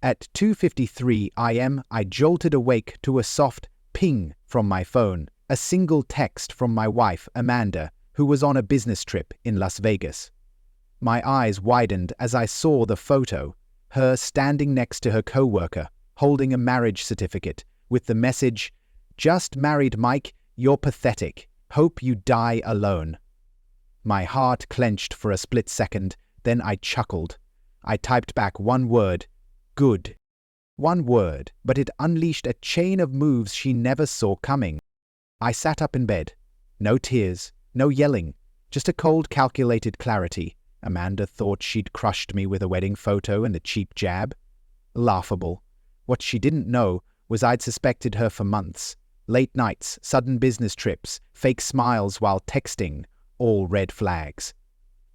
At 2:53 a.m., I jolted awake to a soft ping from my phone, a single text from my wife, Amanda, who was on a business trip in Las Vegas. My eyes widened as I saw the photo, her standing next to her coworker, holding a marriage certificate, with the message, "Just married, Mike, you're pathetic. Hope you die alone." My heart clenched for a split second, then I chuckled. I typed back one word, "Good." One word, but it unleashed a chain of moves she never saw coming. I sat up in bed. No tears, no yelling, just a cold, calculated clarity. Amanda thought she'd crushed me with a wedding photo and a cheap jab. Laughable. What she didn't know was I'd suspected her for months. Late nights, sudden business trips, fake smiles while texting, all red flags.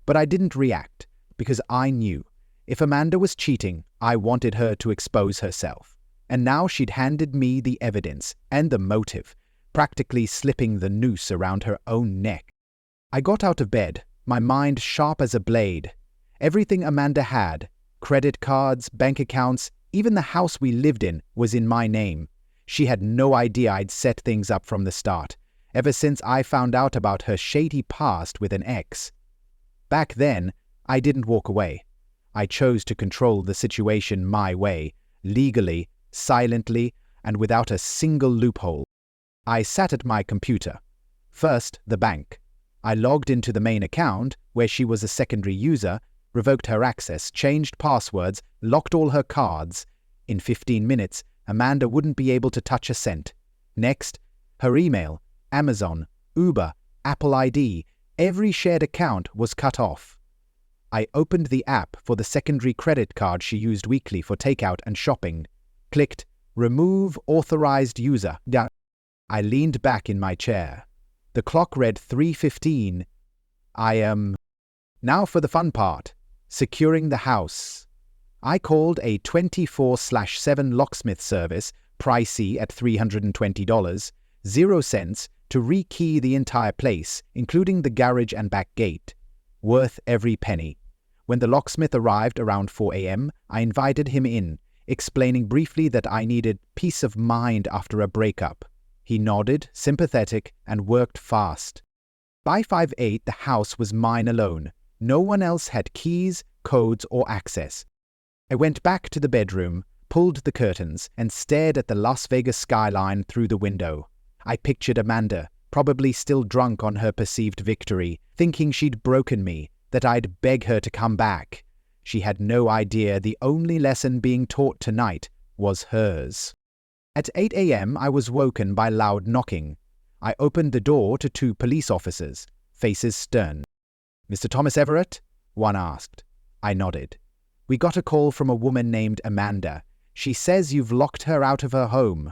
But I didn't react, because I knew. If Amanda was cheating, I wanted her to expose herself. And now she'd handed me the evidence and the motive, practically slipping the noose around her own neck. I got out of bed, my mind sharp as a blade. Everything Amanda had, credit cards, bank accounts, even the house we lived in, was in my name. She had no idea I'd set things up from the start, ever since I found out about her shady past with an ex. Back then, I didn't walk away. I chose to control the situation my way, legally, silently, and without a single loophole. I sat at my computer. First, the bank. I logged into the main account, where she was a secondary user, revoked her access, changed passwords, locked all her cards. In 15 minutes, Amanda wouldn't be able to touch a cent. Next, her email, Amazon, Uber, Apple ID, every shared account was cut off. I opened the app for the secondary credit card she used weekly for takeout and shopping. Clicked, Remove Authorized User. I leaned back in my chair. The clock read 3:15. Now for the fun part, securing the house. I called a 24/7 locksmith service, pricey at $320, 0 cents, to rekey the entire place, including the garage and back gate. Worth every penny. When the locksmith arrived around 4 a.m., I invited him in, explaining briefly that I needed peace of mind after a breakup. He nodded, sympathetic, and worked fast. By 5:08, the house was mine alone. No one else had keys, codes, or access. I went back to the bedroom, pulled the curtains, and stared at the Las Vegas skyline through the window. I pictured Amanda, probably still drunk on her perceived victory, thinking she'd broken me, that I'd beg her to come back. She had no idea the only lesson being taught tonight was hers. At 8 a.m., I was woken by loud knocking. I opened the door to 2 police officers, faces stern. "Mr. Thomas Everett?" one asked. I nodded. "We got a call from a woman named Amanda. She says you've locked her out of her home."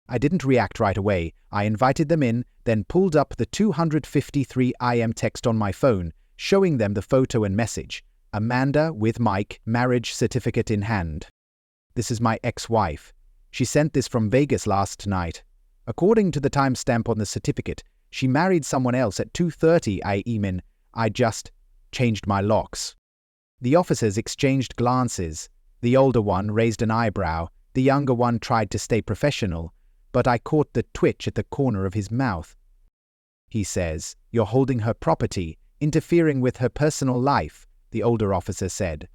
I didn't react right away. I invited them in, then pulled up the 2:53 a.m. text on my phone, showing them the photo and message. Amanda with Mike, marriage certificate in hand. "This is my ex-wife. She sent this from Vegas last night. According to the timestamp on the certificate, she married someone else at 2:30 a.m. I just changed my locks." The officers exchanged glances. The older one raised an eyebrow. The younger one tried to stay professional, but I caught the twitch at the corner of his mouth. "He says, you're holding her property, interfering with her personal life," the older officer said.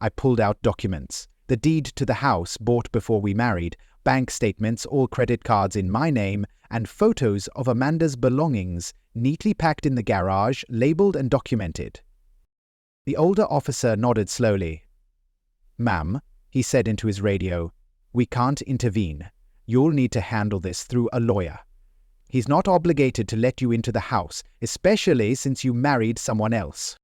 I pulled out documents. The deed to the house bought before we married, bank statements, all credit cards in my name, and photos of Amanda's belongings, neatly packed in the garage, labeled and documented. The older officer nodded slowly. "Ma'am," he said into his radio, "we can't intervene. You'll need to handle this through a lawyer. He's not obligated to let you into the house, especially since you married someone else."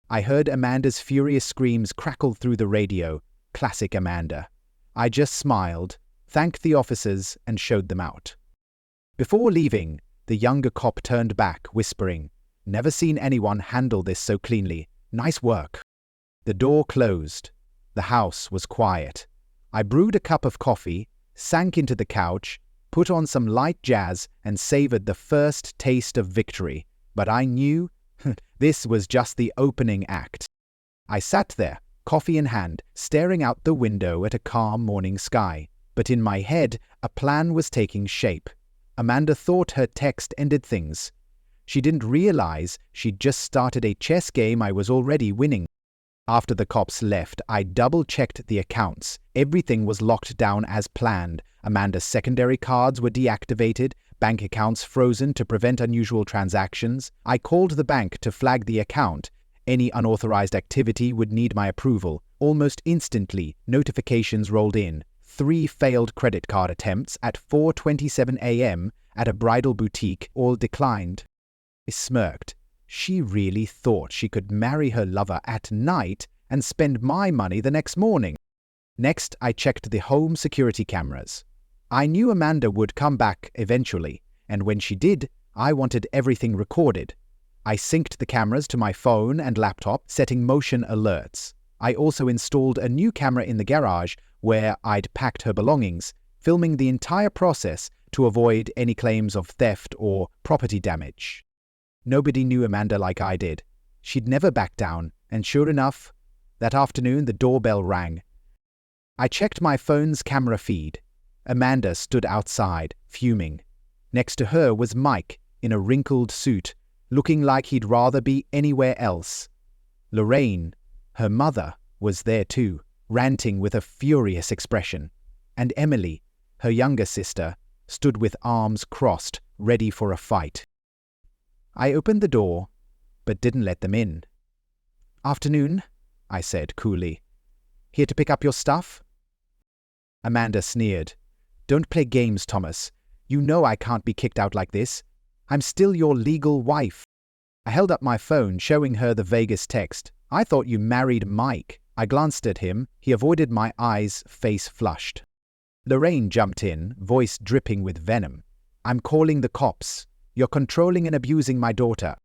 I heard Amanda's furious screams crackle through the radio. Classic Amanda. I just smiled, thanked the officers, and showed them out. Before leaving, the younger cop turned back, whispering, "Never seen anyone handle this so cleanly. Nice work." The door closed. The house was quiet. I brewed a cup of coffee, sank into the couch, put on some light jazz, and savored the first taste of victory. But I knew this was just the opening act. I sat there, coffee in hand, staring out the window at a calm morning sky. But in my head, a plan was taking shape. Amanda thought her text ended things. She didn't realize she'd just started a chess game I was already winning. After the cops left, I double-checked the accounts. Everything was locked down as planned. Amanda's secondary cards were deactivated, bank accounts frozen to prevent unusual transactions. I called the bank to flag the account. Any unauthorized activity would need my approval. Almost instantly, notifications rolled in. 3 failed credit card attempts at 4:27 a.m. at a bridal boutique, all declined. I smirked. She really thought she could marry her lover at night and spend my money the next morning. Next, I checked the home security cameras. I knew Amanda would come back eventually, and when she did, I wanted everything recorded. I synced the cameras to my phone and laptop, setting motion alerts. I also installed a new camera in the garage where I'd packed her belongings, filming the entire process to avoid any claims of theft or property damage. Nobody knew Amanda like I did. She'd never back down, and sure enough, that afternoon the doorbell rang. I checked my phone's camera feed. Amanda stood outside, fuming. Next to her was Mike, in a wrinkled suit, looking like he'd rather be anywhere else. Lorraine, her mother, was there too, ranting with a furious expression. And Emily, her younger sister, stood with arms crossed, ready for a fight. I opened the door, but didn't let them in. "Afternoon," I said coolly. "Here to pick up your stuff?" Amanda sneered. "Don't play games, Thomas. You know I can't be kicked out like this. I'm still your legal wife." I held up my phone, showing her the Vegas text. "I thought you married Mike." I glanced at him. He avoided my eyes, face flushed. Lorraine jumped in, voice dripping with venom. "I'm calling the cops. You're controlling and abusing my daughter."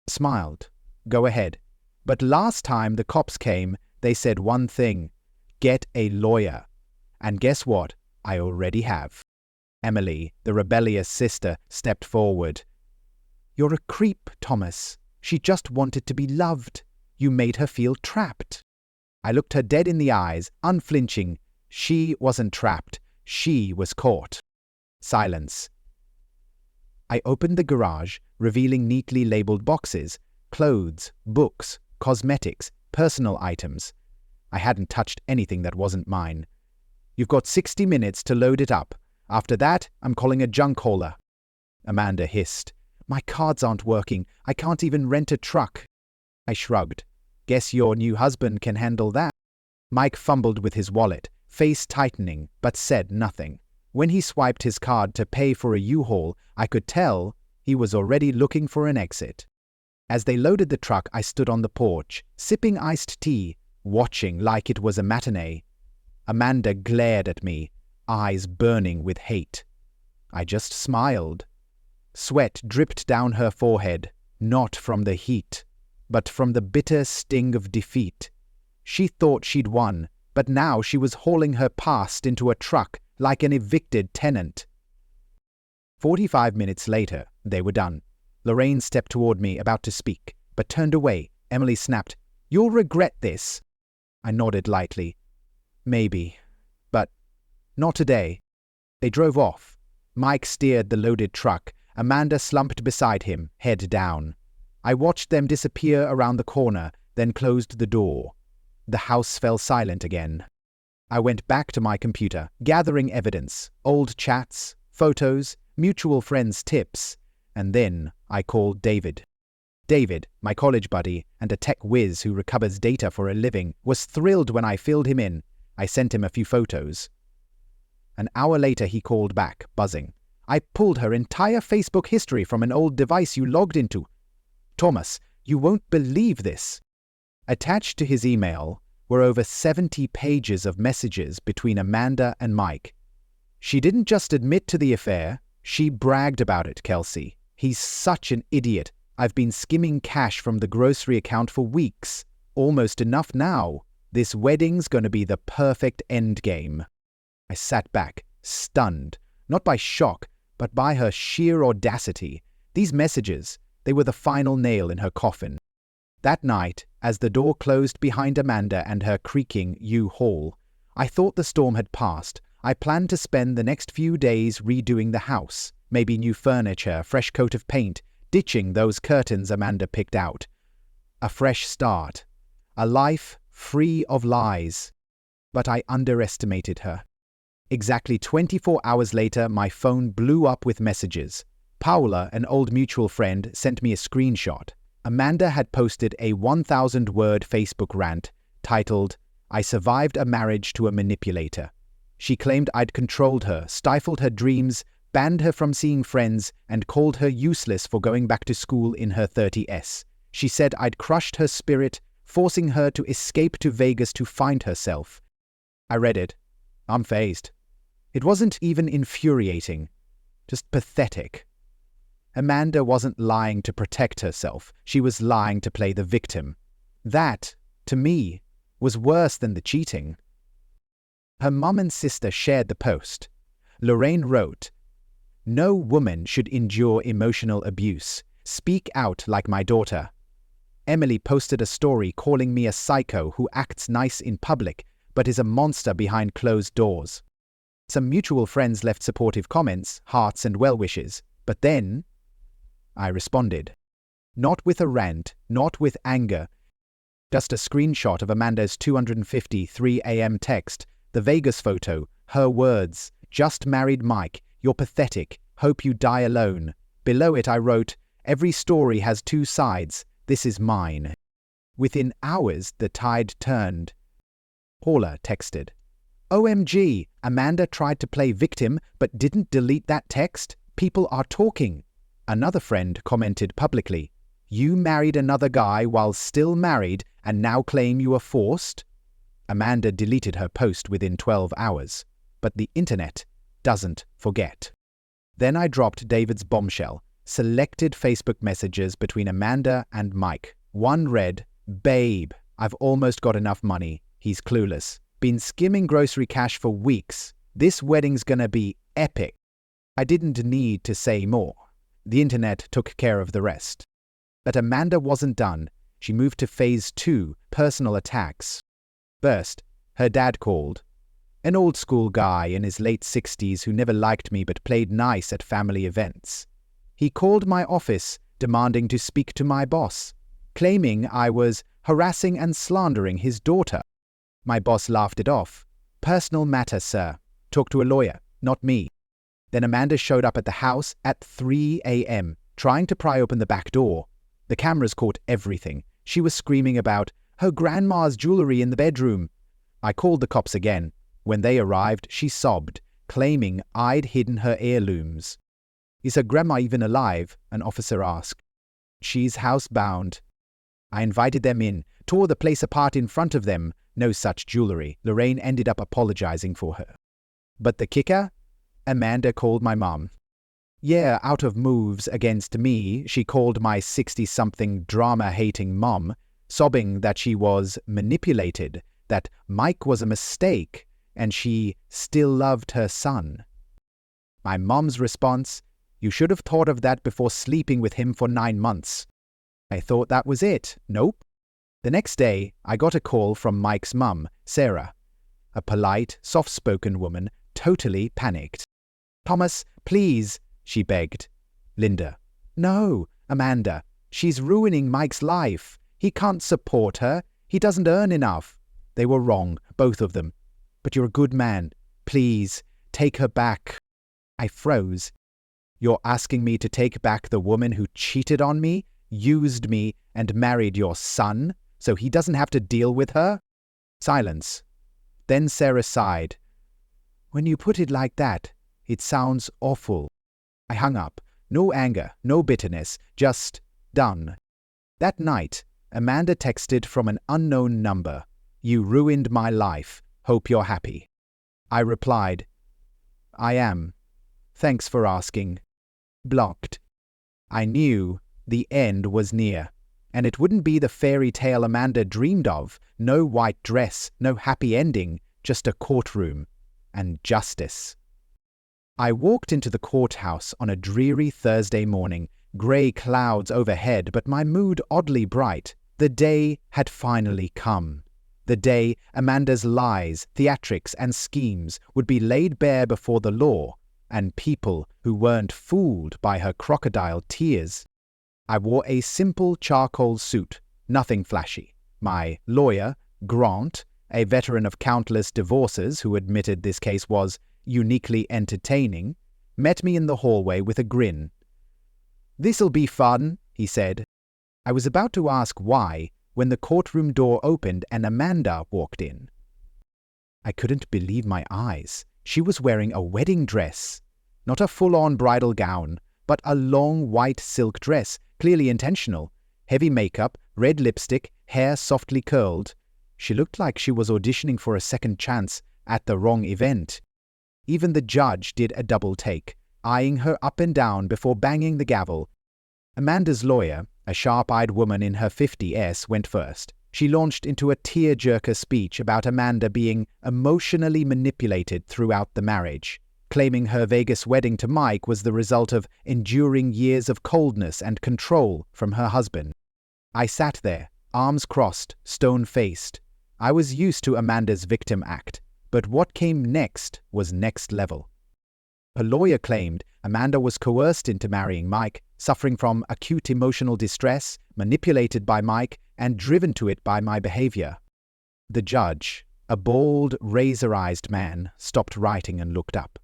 Smiled. "Go ahead. But last time the cops came, they said one thing. Get a lawyer. And guess what? I already have." Emily, the rebellious sister, stepped forward. "You're a creep, Thomas. She just wanted to be loved. You made her feel trapped." I looked her dead in the eyes, unflinching. She wasn't trapped. She was caught. Silence. I opened the garage, revealing neatly labeled boxes, clothes, books, cosmetics, personal items. I hadn't touched anything that wasn't mine. "You've got 60 minutes to load it up. After that, I'm calling a junk hauler." Amanda hissed. "My cards aren't working. I can't even rent a truck." I shrugged. "Guess your new husband can handle that." Mike fumbled with his wallet, face tightening, but said nothing. When he swiped his card to pay for a U-Haul, I could tell he was already looking for an exit. As they loaded the truck, I stood on the porch, sipping iced tea, watching like it was a matinee. Amanda glared at me, eyes burning with hate. I just smiled. Sweat dripped down her forehead, not from the heat, but from the bitter sting of defeat. She thought she'd won, but now she was hauling her past into a truck like an evicted tenant. 45 minutes later, they were done. Lorraine stepped toward me, about to speak, but turned away. Emily snapped, "You'll regret this." I nodded lightly. "Maybe, but not today." They drove off. Mike steered the loaded truck. Amanda slumped beside him, head down. I watched them disappear around the corner, then closed the door. The house fell silent again. I went back to my computer, gathering evidence, old chats, photos, mutual friends' tips, and then I called David. David, my college buddy and a tech whiz who recovers data for a living, was thrilled when I filled him in. I sent him a few photos. An hour later he called back, buzzing. "I pulled her entire Facebook history from an old device you logged into. Thomas, you won't believe this." Attached to his email were over 70 pages of messages between Amanda and Mike. "She didn't just admit to the affair, she bragged about it, Kelsey. He's such an idiot. I've been skimming cash from the grocery account for weeks. Almost enough now. This wedding's gonna be the perfect endgame." I sat back, stunned, not by shock, but by her sheer audacity. These messages, they were the final nail in her coffin. That night, as the door closed behind Amanda and her creaking U-Haul, I thought the storm had passed. I planned to spend the next few days redoing the house, maybe new furniture, fresh coat of paint, ditching those curtains Amanda picked out. A fresh start. A life free of lies. But I underestimated her. Exactly 24 hours later, my phone blew up with messages. Paula, an old mutual friend, sent me a screenshot. Amanda had posted a 1,000-word Facebook rant titled, "I survived a marriage to a manipulator." She claimed I'd controlled her, stifled her dreams, banned her from seeing friends, and called her useless for going back to school in her 30s. She said I'd crushed her spirit, forcing her to escape to Vegas to find herself. I read it. I'm fazed. It wasn't even infuriating, just pathetic. Amanda wasn't lying to protect herself. She was lying to play the victim. That, to me, was worse than the cheating. Her mum and sister shared the post. Lorraine wrote, "No woman should endure emotional abuse. Speak out like my daughter." Emily posted a story calling me a psycho who acts nice in public but is a monster behind closed doors. Some mutual friends left supportive comments, hearts and well wishes. But then I responded. Not with a rant, not with anger. Just a screenshot of Amanda's 2:53 a.m. text, the Vegas photo, her words, "Just married Mike, you're pathetic, hope you die alone." Below it I wrote, "Every story has two sides, this is mine." Within hours the tide turned. Paula texted, "OMG, Amanda tried to play victim but didn't delete that text? People are talking." Another friend commented publicly, "You married another guy while still married and now claim you were forced?" Amanda deleted her post within 12 hours, but the internet doesn't forget. Then I dropped David's bombshell, selected Facebook messages between Amanda and Mike. One read, "Babe, I've almost got enough money. He's clueless. Been skimming grocery cash for weeks. This wedding's gonna be epic." I didn't need to say more. The internet took care of the rest. But Amanda wasn't done. She moved to phase 2, personal attacks. First, her dad called. An old-school guy in his late 60s who never liked me but played nice at family events. He called my office, demanding to speak to my boss, claiming I was harassing and slandering his daughter. My boss laughed it off. "Personal matter, sir. Talk to a lawyer, not me." Then Amanda showed up at the house at 3 a.m., trying to pry open the back door. The cameras caught everything. She was screaming about her grandma's jewelry in the bedroom. I called the cops again. When they arrived, she sobbed, claiming I'd hidden her heirlooms. "Is her grandma even alive?" an officer asked. "She's housebound." I invited them in, tore the place apart in front of them. No such jewelry. Lorraine ended up apologizing for her. But the kicker? Amanda called my mom. Yeah, out of moves against me, she called my 60-something drama-hating mom, sobbing that she was manipulated, that Mike was a mistake, and she still loved her son. My mom's response, "You should have thought of that before sleeping with him for 9 months." I thought that was it. Nope. The next day, I got a call from Mike's mum, Sarah, a polite, soft-spoken woman, totally panicked. "Thomas, please," she begged. Linda, "No, Amanda, she's ruining Mike's life. He can't support her. He doesn't earn enough." They were wrong, both of them. "But you're a good man. Please, take her back." I froze. "You're asking me to take back the woman who cheated on me, used me, and married your son, so he doesn't have to deal with her?" Silence. Then Sarah sighed. "When you put it like that, it sounds awful." I hung up. No anger, no bitterness, just done. That night, Amanda texted from an unknown number. "You ruined my life. Hope you're happy." I replied, "I am. Thanks for asking." Blocked. I knew the end was near, and it wouldn't be the fairy tale Amanda dreamed of. No white dress, no happy ending, just a courtroom and justice. I walked into the courthouse on a dreary Thursday morning, grey clouds overhead, but my mood oddly bright. The day had finally come. The day Amanda's lies, theatrics, and schemes would be laid bare before the law, and people who weren't fooled by her crocodile tears. I wore a simple charcoal suit, nothing flashy. My lawyer, Grant, a veteran of countless divorces who admitted this case was uniquely entertaining, met me in the hallway with a grin. "This'll be fun," he said. I was about to ask why when the courtroom door opened and Amanda walked in. I couldn't believe my eyes. She was wearing a wedding dress. Not a full-on bridal gown, but a long white silk dress, clearly intentional. Heavy makeup, red lipstick, hair softly curled. She looked like she was auditioning for a second chance at the wrong event. Even the judge did a double take, eyeing her up and down before banging the gavel. Amanda's lawyer, a sharp-eyed woman in her 50s, went first. She launched into a tear-jerker speech about Amanda being emotionally manipulated throughout the marriage, claiming her Vegas wedding to Mike was the result of enduring years of coldness and control from her husband. I sat there, arms crossed, stone-faced. I was used to Amanda's victim act, but what came next was next level. Her lawyer claimed Amanda was coerced into marrying Mike, suffering from acute emotional distress, manipulated by Mike, and driven to it by my behavior. The judge, a bald, razor-eyed man, stopped writing and looked up.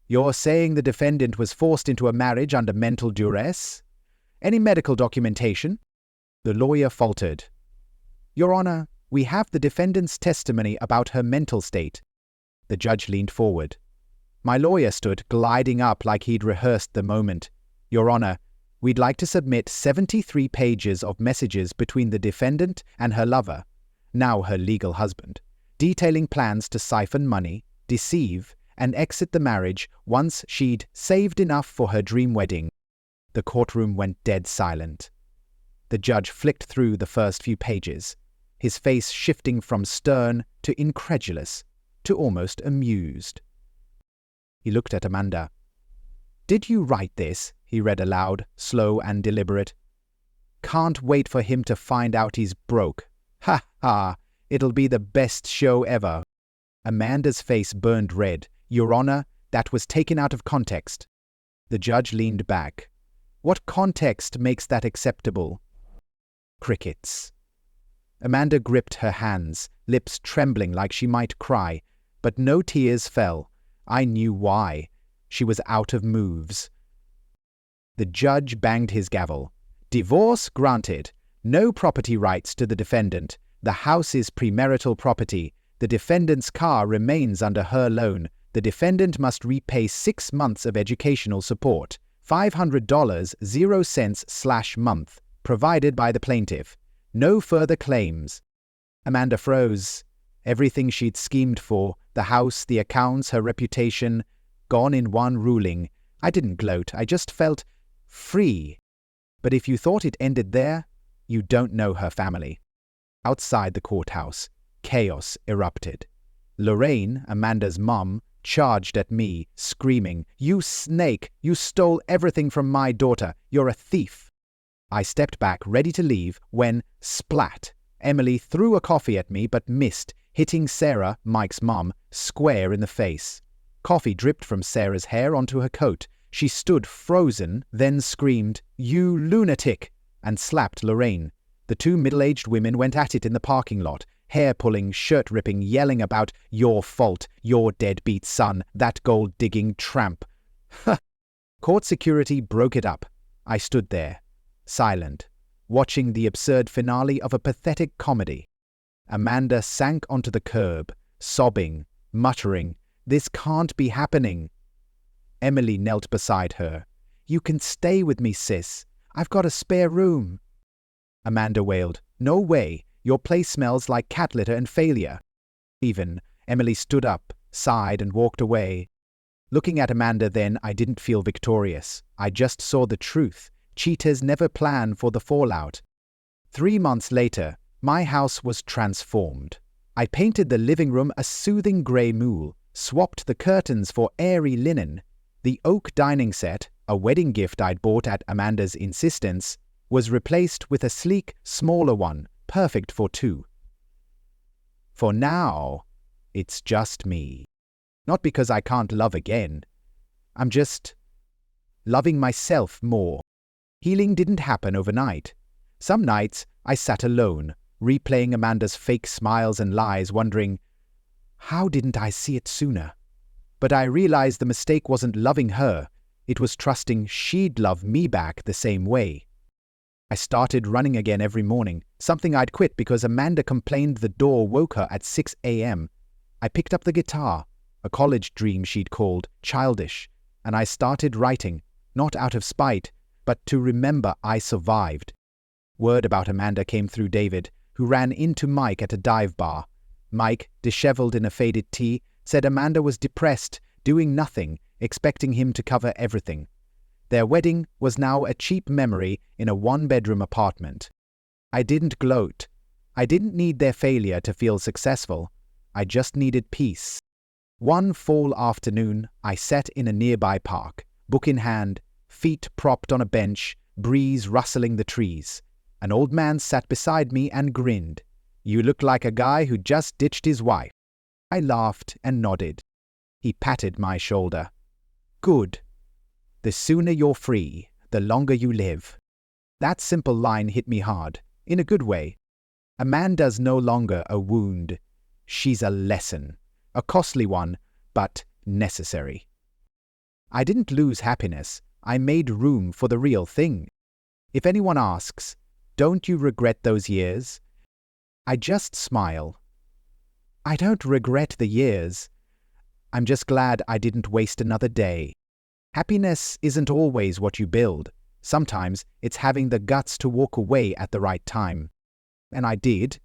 "You're saying the defendant was forced into a marriage under mental duress? Any medical documentation?" The lawyer faltered. "Your Honor, we have the defendant's testimony about her mental state." The judge leaned forward. My lawyer stood, gliding up like he'd rehearsed the moment. "Your Honor, we'd like to submit 73 pages of messages between the defendant and her lover, now her legal husband, detailing plans to siphon money, deceive, and exit the marriage once she'd saved enough for her dream wedding." The courtroom went dead silent. The judge flicked through the first few pages, his face shifting from stern to incredulous to almost amused. He looked at Amanda. "Did you write this?" he read aloud, slow and deliberate. "Can't wait for him to find out he's broke. Ha ha! It'll be the best show ever." Amanda's face burned red. "Your Honor, that was taken out of context." The judge leaned back. "What context makes that acceptable?" Crickets. Amanda gripped her hands, lips trembling like she might cry, but no tears fell. I knew why. She was out of moves. The judge banged his gavel. "Divorce granted. No property rights to the defendant. The house is premarital property. The defendant's car remains under her loan. The defendant must repay 6 months of educational support, $500 0 cents/month, provided by the plaintiff. No further claims." Amanda froze. Everything she'd schemed for, the house, the accounts, her reputation, gone in one ruling. I didn't gloat, I just felt free. But if you thought it ended there, you don't know her family. Outside the courthouse, chaos erupted. Lorraine, Amanda's mom, charged at me, screaming, "You snake! You stole everything from my daughter! You're a thief!" I stepped back, ready to leave, when, splat, Emily threw a coffee at me but missed, hitting Sarah, Mike's mom, square in the face. Coffee dripped from Sarah's hair onto her coat. She stood frozen, then screamed, "You lunatic!" and slapped Lorraine. The two middle-aged women went at it in the parking lot, hair-pulling, shirt-ripping, yelling about, "Your fault, your deadbeat son, that gold-digging tramp." Court security broke it up. I stood there, silent, watching the absurd finale of a pathetic comedy. Amanda sank onto the curb, sobbing, muttering, "This can't be happening." Emily knelt beside her. "You can stay with me, sis. I've got a spare room." Amanda wailed, "No way. Your place smells like cat litter and failure." Emily stood up, sighed, and walked away. Looking at Amanda then, I didn't feel victorious. I just saw the truth. Cheaters never plan for the fallout. 3 months later, my house was transformed. I painted the living room a soothing grey moule, swapped the curtains for airy linen. The oak dining set, a wedding gift I'd bought at Amanda's insistence, was replaced with a sleek, smaller one, perfect for two. For now, it's just me. Not because I can't love again. I'm just loving myself more. Healing didn't happen overnight. Some nights I sat alone, replaying Amanda's fake smiles and lies, wondering, how didn't I see it sooner? But I realized the mistake wasn't loving her, it was trusting she'd love me back the same way. I started running again every morning, something I'd quit because Amanda complained the door woke her at 6 a.m. I picked up the guitar, a college dream she'd called childish, and I started writing, not out of spite, but to remember I survived. Word about Amanda came through David, who ran into Mike at a dive bar. Mike, disheveled in a faded tee, said Amanda was depressed, doing nothing, expecting him to cover everything. Their wedding was now a cheap memory in a one-bedroom apartment. I didn't gloat. I didn't need their failure to feel successful. I just needed peace. One fall afternoon, I sat in a nearby park, book in hand, feet propped on a bench, breeze rustling the trees. An old man sat beside me and grinned. "You look like a guy who just ditched his wife." I laughed and nodded. He patted my shoulder. "Good. The sooner you're free, the longer you live." That simple line hit me hard, in a good way. Amanda's no longer a wound. She's a lesson. A costly one, but necessary. I didn't lose happiness. I made room for the real thing. If anyone asks, "Don't you regret those years?" I just smile. I don't regret the years. I'm just glad I didn't waste another day. Happiness isn't always what you build. Sometimes it's having the guts to walk away at the right time. And I did.